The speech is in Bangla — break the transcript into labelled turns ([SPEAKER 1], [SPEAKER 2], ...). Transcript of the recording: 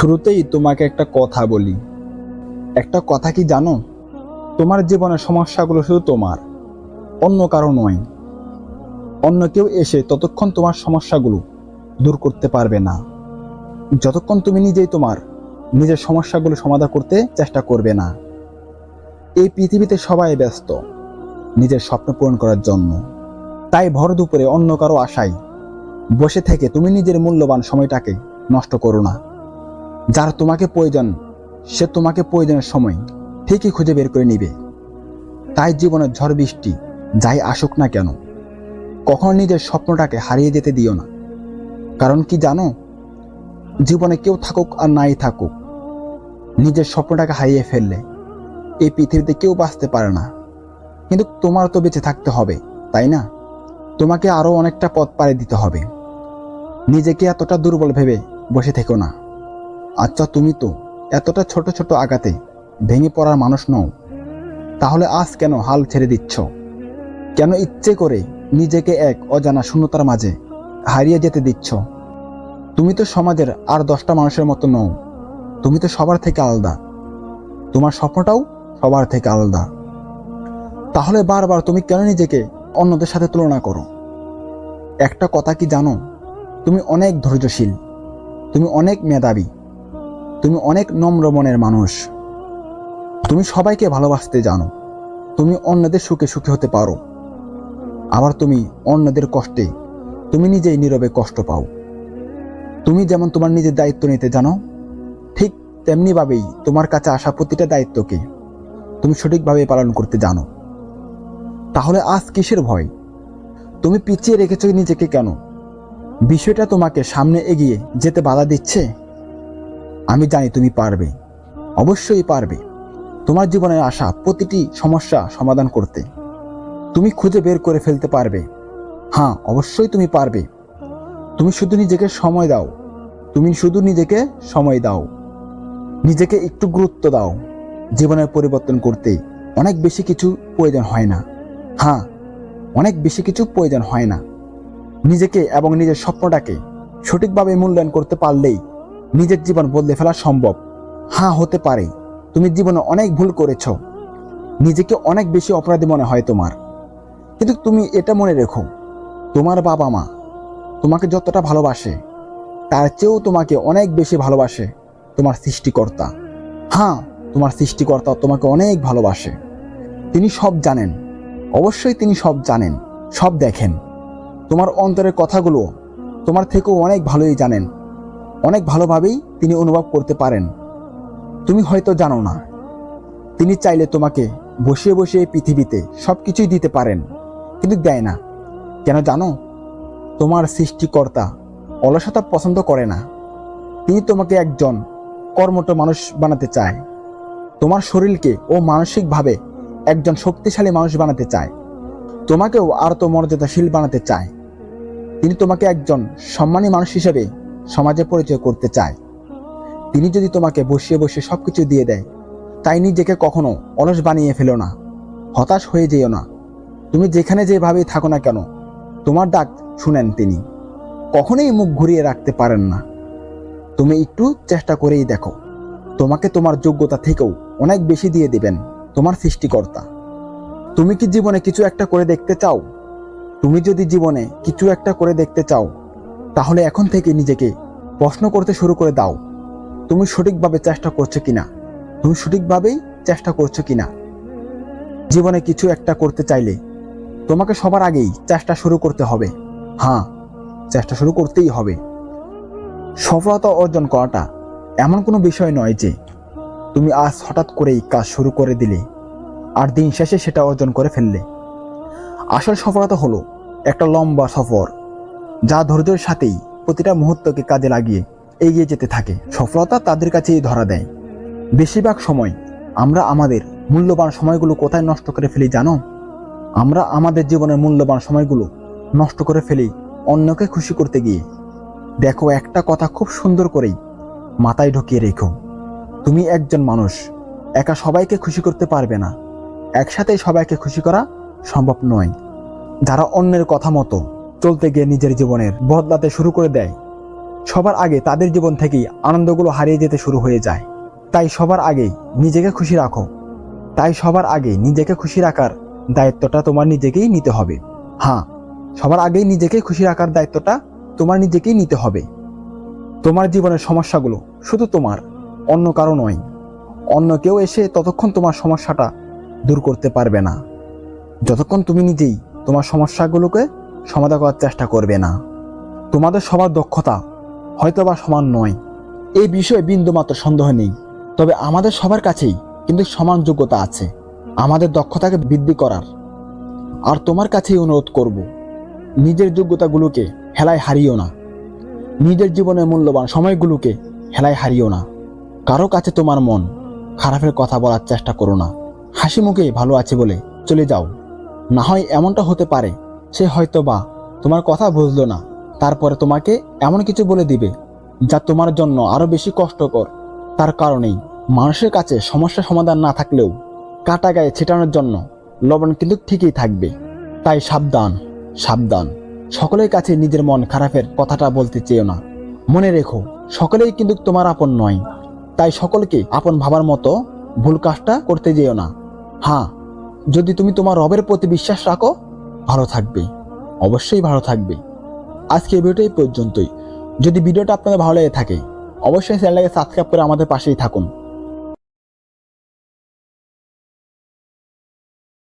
[SPEAKER 1] শুরুতেই তোমাকে একটা কথা বলি। একটা কথা কি জানো? তোমার জীবনের সমস্যাগুলো শুধু তোমার, অন্য কারো নয়। অন্য কেউ এসে ততক্ষণ তোমার সমস্যাগুলো দূর করতে পারবে না, যতক্ষণ তুমি নিজেই তোমার নিজের সমস্যাগুলো সমাধান করতে চেষ্টা করবে না। এই পৃথিবীতে সবাই ব্যস্ত নিজের স্বপ্ন পূরণ করার জন্য, তাই ভর দুপুরে অন্য কারো আশায় বসে থেকে তুমি নিজের মূল্যবান সময়টাকে নষ্ট করো না। যার তোমাকে প্রয়োজন সে তোমাকে প্রয়োজনের সময় ঠিকই খুঁজে বের করে নিবে। তাই জীবনের ঝড় বৃষ্টি যাই আসুক না কেন, কখনো নিজের স্বপ্নটাকে হারিয়ে যেতে দিও না। কারণ কি জানো, জীবনে কেউ থাকুক আর নাই থাকুক, নিজের স্বপ্নটাকে হারিয়ে ফেললে এই পৃথিবীতে কেউ বাঁচতে পারে না। কিন্তু তোমার তো বেঁচে থাকতে হবে, তাই না? তোমাকে আরো অনেকটা পথ পাড়ি দিতে হবে। নিজেকে এতটা দুর্বল ভেবে বসে থেকো না। আচ্ছা, তুমি তো এতটা ছোট ছোট আঘাতে ভেঙে পড়ার মানুষ নও। তাহলে আজ কেন হাল ছেড়ে দিচ্ছ? কেন ইচ্ছে করে নিজেকে এক অজানা শূন্যতার মাঝে হারিয়ে যেতে দিচ্ছ? তুমি তো সমাজের আর 10টা মানুষের মতো নও। তুমি তো সবার থেকে আলাদা, তোমার স্বপ্নটাও সবার থেকে আলাদা। তাহলে বারবার তুমি কেন নিজেকে অন্যদের সাথে তুলনা করো? একটা কথা কি জানো, তুমি অনেক ধৈর্যশীল, তুমি অনেক মেধাবী, তুমি অনেক নম্র মনের মানুষ। তুমি সবাইকে ভালোবাসতে জানো, তুমি অন্যদের সুখে সুখী হতে পারো। আবার তুমি অন্যদের কষ্টে তুমি নিজেই নীরবে কষ্ট পাও। তুমি যেমন তোমার নিজের দায়িত্ব নিতে জানো, ঠিক তেমনিভাবেই তোমার কাছে আসা প্রতিটা দায়িত্বকে তুমি সঠিকভাবে পালন করতে জানো। তাহলে আজ কিসের ভয়? তুমি পিছিয়ে রেখেছ নিজেকে কেন? বিষয়টা তোমাকে সামনে এগিয়ে যেতে বাধা দিচ্ছে? আমি জানি তুমি পারবে, অবশ্যই পারবে তোমার জীবনের আসা প্রতিটি সমস্যা সমাধান করতে। তুমি খুঁজে বের করে ফেলতে পারবে। হ্যাঁ, অবশ্যই তুমি পারবে। তুমি শুধু নিজেকে সময় দাও, তুমি শুধু নিজেকে সময় দাও, নিজেকে একটু গুরুত্ব দাও। জীবনের পরিবর্তন করতে অনেক বেশি কিছু প্রয়োজন হয় না। হ্যাঁ, অনেক বেশি কিছু প্রয়োজন হয় না। নিজেকে এবং নিজের স্বপ্নটাকে সঠিকভাবে মূল্যায়ন করতে পারলেই নিজের জীবন বদলে ফেলা সম্ভব। হ্যাঁ, হতে পারে তুমি জীবনে অনেক ভুল করেছ, নিজেকে অনেক বেশি অপরাধী মনে হয় তোমার। কিন্তু তুমি এটা মনে রেখো, তোমার বাবা মা তোমাকে যতটা ভালোবাসে তার চেয়েও তোমাকে অনেক বেশি ভালোবাসে তোমার সৃষ্টিকর্তা। হ্যাঁ, তোমার সৃষ্টিকর্তা তোমাকে অনেক ভালোবাসে। তিনি সব জানেন, অবশ্যই তিনি সব জানেন, সব দেখেন। তোমার অন্তরের কথাগুলো তোমার থেকেও অনেক ভালোই জানেন, অনেক ভালোভাবেই তিনি অনুভব করতে পারেন। তুমি হয়তো জানো না, তিনি চাইলে তোমাকে বসিয়ে বসিয়ে পৃথিবীতে সবকিছুই দিতে পারেন, কিন্তু দেয় না। কেন জানো? তোমার সৃষ্টিকর্তা অলসতা পছন্দ করে না। তিনি তোমাকে একজন কর্মঠ মানুষ বানাতে চায়। তোমার শরীরকে ও মানসিকভাবে একজন শক্তিশালী মানুষ বানাতে চায়। তোমাকেও আর তো মর্যাদাশীল বানাতে চায়। তিনি তোমাকে একজন সম্মানী মানুষ হিসেবে সমাজে পরিচয় করতে চায়। তিনি যদি তোমাকে বসিয়ে বসিয়ে সবকিছু দিয়ে দেয়, তাই নিজেকে কখনো অলস বানিয়ে ফেলো না, হতাশ হয়ে যেও না। তুমি যেখানে যেভাবেই থাকো না কেন, তোমার ডাক শুনেন তিনি, কখনোই মুখ ঘুরিয়ে রাখতে পারেন না। তুমি একটু চেষ্টা করেই দেখো, তোমাকে তোমার যোগ্যতা থেকেও অনেক বেশি দিয়ে দিবেন তোমার সৃষ্টিকর্তা। তুমি কি জীবনে কিছু একটা করে দেখতে চাও? তুমি যদি জীবনে কিছু একটা করে দেখতে চাও, তাহলে এখন থেকে নিজেকে প্রশ্ন করতে শুরু করে দাও, তুমি সঠিকভাবে চেষ্টা করছো কিনা, তুমি সঠিকভাবেই চেষ্টা করছো কিনা। জীবনে কিছু একটা করতে চাইলে তোমাকে সবার আগেই চেষ্টা শুরু করতে হবে। হ্যাঁ, চেষ্টা শুরু করতেই হবে। সফলতা অর্জন করাটা এমন কোনো বিষয় নয় যে তুমি আজ হঠাৎ করেই কাজ শুরু করে দিলে আর দিন শেষে সেটা অর্জন করে ফেললে। আসল সফলতা হলো একটা লম্বা সফর, যা ধৈর্যের সাথেই প্রতিটা মুহূর্তকে কাজে লাগিয়ে এগিয়ে যেতে থাকে। সফলতা তাদের কাছেই ধরা দেয়। বেশিরভাগ সময় আমরা আমাদের মূল্যবান সময়গুলো কোথায় নষ্ট করে ফেলি জানো? আমরা আমাদের জীবনের মূল্যবান সময়গুলো নষ্ট করে ফেলি অন্যকে খুশি করতে গিয়ে। দেখো, একটা কথা খুব সুন্দর করেই মাথায় ঢুকিয়ে রেখো, তুমি একজন মানুষ, একা সবাইকে খুশি করতে পারবে না। একসাথে সবাইকে খুশি করা সম্ভব নয়। যারা অন্যের কথা মতো চলতে গিয়ে নিজের জীবনের বদলাতে শুরু করে দেয়, সবার আগে তাদের জীবন থেকেই আনন্দগুলো হারিয়ে যেতে শুরু হয়ে যায়। তাই সবার আগে নিজেকে খুশি রাখো। তাই সবার আগে নিজেকে খুশি রাখার দায়িত্বটা তোমার নিজেকেই নিতে হবে। হ্যাঁ, সবার আগেই নিজেকে খুশি রাখার দায়িত্বটা তোমার নিজেকেই নিতে হবে। তোমার জীবনের সমস্যাগুলো শুধু তোমার, অন্য কারো নয়। অন্য কেউ এসে ততক্ষণ তোমার সমস্যাটা দূর করতে পারবে না, যতক্ষণ তুমি নিজেই তোমার সমস্যাগুলোকে সমাধান করার চেষ্টা করবে না। তোমাদের সবার দক্ষতা হয়তোবা সমান নয়, এই বিষয়ে বিন্দুমাত্র সন্দেহ নেই। তবে আমাদের সবার কাছেই কিন্তু সমান যোগ্যতা আছে আমাদের দক্ষতাকে বৃদ্ধি করার। আর তোমার কাছেই অনুরোধ করব, নিজের যোগ্যতাগুলোকে হেলায় হারিও না। নিজের জীবনের মূল্যবান সময়গুলোকে হেলায় হারিও না। কারো কাছে তোমার মন খারাপের কথা বলার চেষ্টা করো না। হাসি মুখে ভালো আছে বলে চলে যাও। না হয় এমনটা হতে পারে সে হয়তোবা তোমার কথা বুঝলো না, তারপরে তোমাকে এমন কিছু বলে দিবে যা তোমার জন্য আরো বেশি কষ্টকর। তার কারণেই মানুষের কাছে সমস্যা সমাধান না থাকলেও কাটা গায়ে ছেটানোর জন্য লবণ কিন্তু ঠিকই থাকবে। তাই সাবধান, সাবধান। সকলের কাছে নিজের মন খারাপের কথাটা বলতে চেয়েও না। মনে রেখো, সকলেই কিন্তু তোমার আপন নয়। তাই সকলকে আপন ভাবার মতো ভুল কাজটা করতে যেও না। হ্যাঁ, যদি তুমি তোমার রবের প্রতি বিশ্বাস রাখো, ভালো থাকবে, অবশ্যই ভালো থাকবে। আজকে এই ভিডিওটা এই পর্যন্তই। যদি ভিডিওটা আপনাদের ভালো লেগে থাকে, অবশ্যই চ্যানেলটাকে সাবস্ক্রাইব করে আমাদের পাশেই থাকুন।